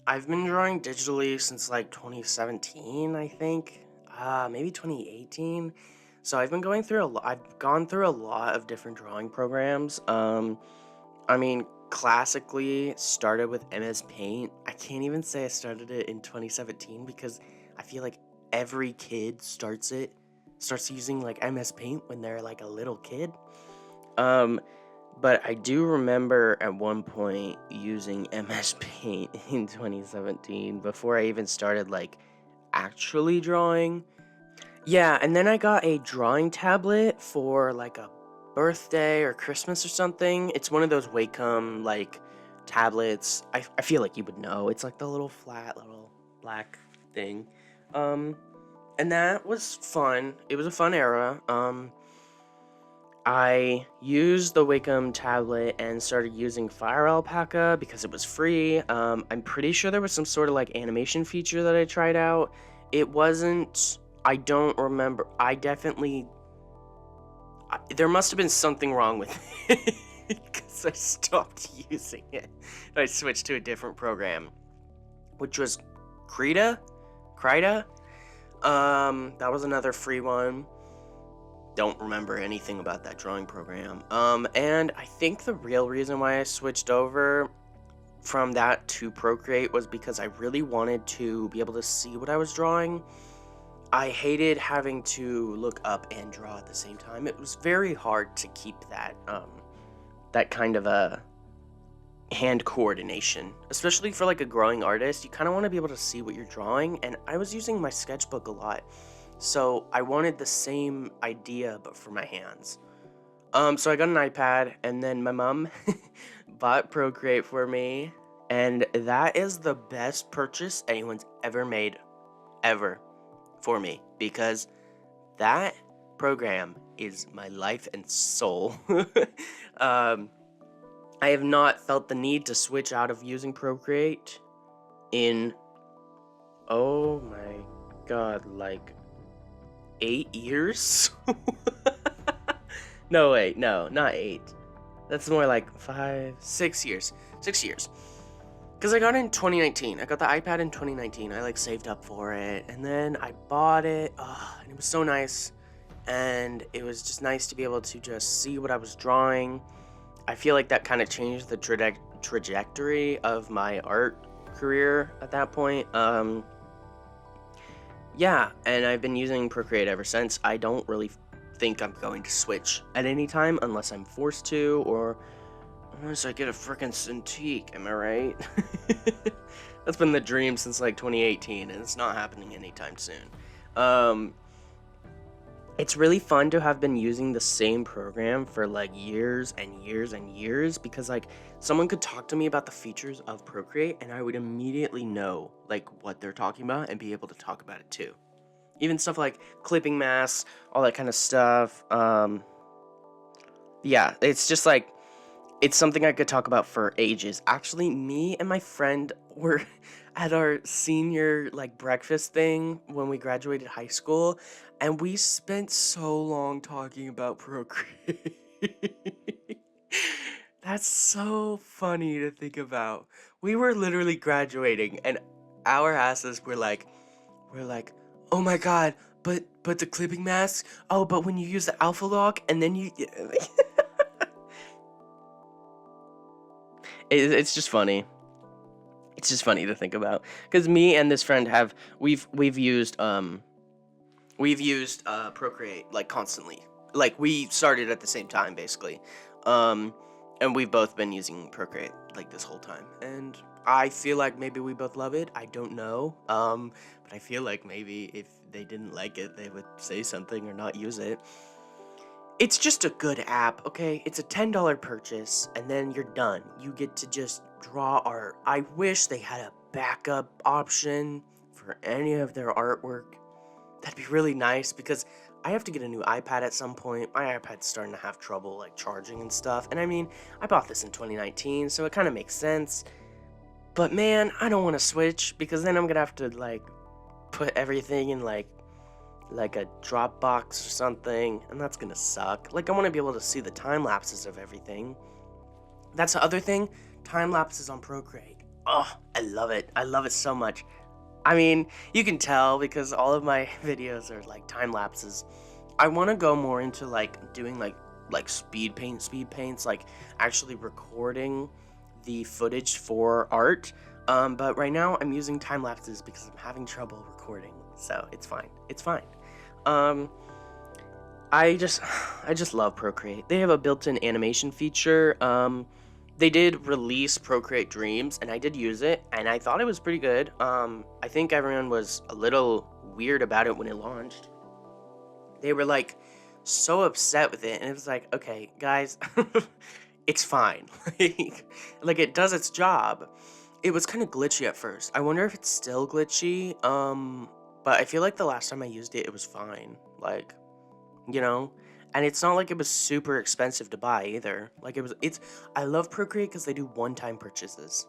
I've been drawing digitally since like 2017, I think. Maybe 2018. So I've gone through a lot of different drawing programs. I mean, classically started with MS Paint. I can't even say I started it in 2017 because I feel like every kid starts using like MS Paint when they're like a little kid. Um, but I do remember at one point using MS Paint in 2017 before I even started like actually drawing. Yeah, and then I got a drawing tablet for like a birthday or Christmas or something. It's one of those Wacom like tablets. I feel like you would know. It's like the little flat little black thing. Um and that was fun. It was a fun era. I used the Wacom tablet and started using Fire Alpaca because it was free. I'm pretty sure there was some sort of like animation feature that I tried out. It wasn't. I don't remember. There must have been something wrong with it because I stopped using it. I switched to a different program, which was Krita. Krita. That was another free one. Don't remember anything about that drawing program. And I think the real reason why I switched over from that to Procreate was because I really wanted to be able to see what I was drawing. I hated having to look up and draw at the same time. It was very hard to keep that kind of a hand coordination, especially for like a growing artist. You kind of want to be able to see what you're drawing, and I was using my sketchbook a lot. So I wanted the same idea, but for my hands. So I got an iPad, and then my mom bought Procreate for me, and that is the best purchase anyone's ever made, ever, for me, because that program is my life and soul. um, I have not felt the need to switch out of using Procreate in, oh my god, like 8 years? No, wait, no, not 8. That's more like 5, 6 years. 6 years. Because I got it in 2019. I got the iPad in 2019. I like saved up for it. And then I bought it. And it was so nice. And it was just nice to be able to just see what I was drawing. I feel like that kind of changed the trajectory of my art career at that point. Yeah, and I've been using Procreate ever since. I don't really think I'm going to switch at any time unless I'm forced to, or unless I get a frickin' Cintiq, am I right? That's been the dream since like 2018, and it's not happening anytime soon. It's really fun to have been using the same program for like years and years and years, because like someone could talk to me about the features of Procreate and I would immediately know like what they're talking about and be able to talk about it too. Even stuff like clipping masks, all that kind of stuff. Yeah, it's just like it's something I could talk about for ages. Actually, me and my friend were at our senior like breakfast thing when we graduated high school, and we spent so long talking about Procreate. That's so funny to think about. We were literally graduating, and our asses we're like, oh my god, but the clipping mask. Oh, but when you use the alpha lock, and then you. It's just funny. It's just funny to think about, because me and this friend we've used Procreate like constantly. Like we started at the same time basically, um, and we've both been using Procreate like this whole time. And I feel like maybe we both love it. I don't know, but I feel like maybe if they didn't like it, they would say something or not use it. It's just a good app, okay? It's a $10 purchase, and then you're done. You get to just draw art. I wish they had a backup option for any of their artwork. That'd be really nice, because I have to get a new iPad at some point. My iPad's starting to have trouble like charging and stuff. And I mean, I bought this in 2019, so it kind of makes sense. But man, I don't want to switch, because then I'm gonna have to like put everything in like a Dropbox or something, and that's gonna suck. Like, I want to be able to see the time lapses of everything. That's the other thing. Time lapses on Procreate. Oh, I love it. I love it so much. I mean, you can tell because all of my videos are like time lapses. I want to go more into like doing like speed paints, like actually recording the footage for art. But right now I'm using time lapses because I'm having trouble recording, so it's fine. It's fine. Um, I just I just love Procreate. They have a built-in animation feature. They did release Procreate Dreams, and I did use it, and I thought it was pretty good. I think everyone was a little weird about it when it launched. They were like so upset with it, and it was like, okay, guys, it's fine. Like it does its job. It was kind of glitchy at first. I wonder if it's still glitchy. But I feel like the last time I used it, it was fine. Like, you know, and it's not like it was super expensive to buy either. Like it's I love Procreate because they do one-time purchases,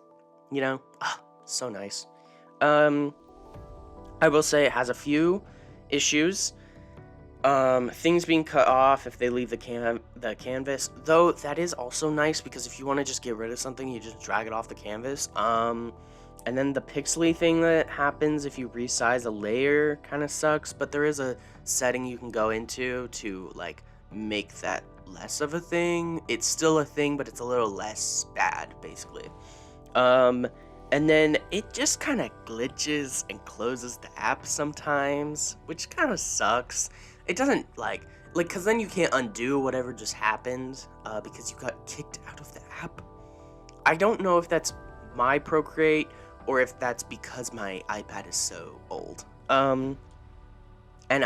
you know. So nice. um I will say it has a few issues. Things being cut off if they leave the canvas, though that is also nice because if you want to just get rid of something, you just drag it off the canvas. And then the pixely thing that happens if you resize a layer kind of sucks, but there is a setting you can go into to like make that less of a thing. It's still a thing, but it's a little less bad, basically. Um, and then it just kind of glitches and closes the app sometimes, which kind of sucks. It doesn't because then you can't undo whatever just happened because you got kicked out of the app. I don't know if that's my Procreate or if that's because my iPad is so old. Yeah, and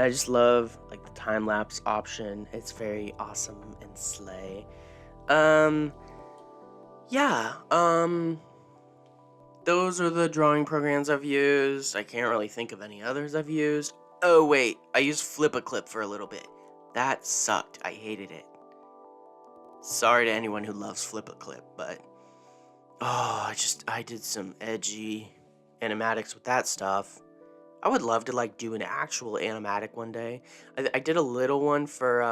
I just love like the time lapse option. It's very awesome and slay. Um, yeah. Those are the drawing programs I've used. I can't really think of any others I've used. Oh wait, I used Flip-a-Clip for a little bit. That sucked. I hated it. Sorry to anyone who loves Flip-a-Clip, but I did some edgy animatics with that stuff. I would love to like do an actual animatic one day. I did a little one for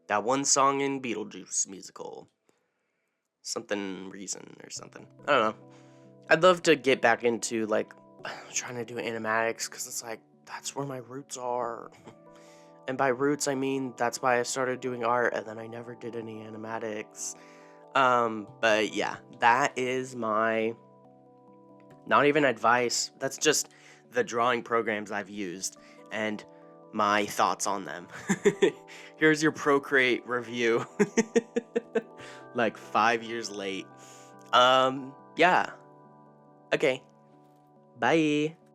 that one song in Beetlejuice musical. Something reason or something. I don't know. I'd love to get back into like trying to do animatics because it's like that's where my roots are. And by roots I mean that's why I started doing art and then I never did any animatics. But yeah, that is my not even advice. That's just the drawing programs I've used and my thoughts on them. Here's your Procreate review. Like 5 years late. Yeah. Okay. Bye.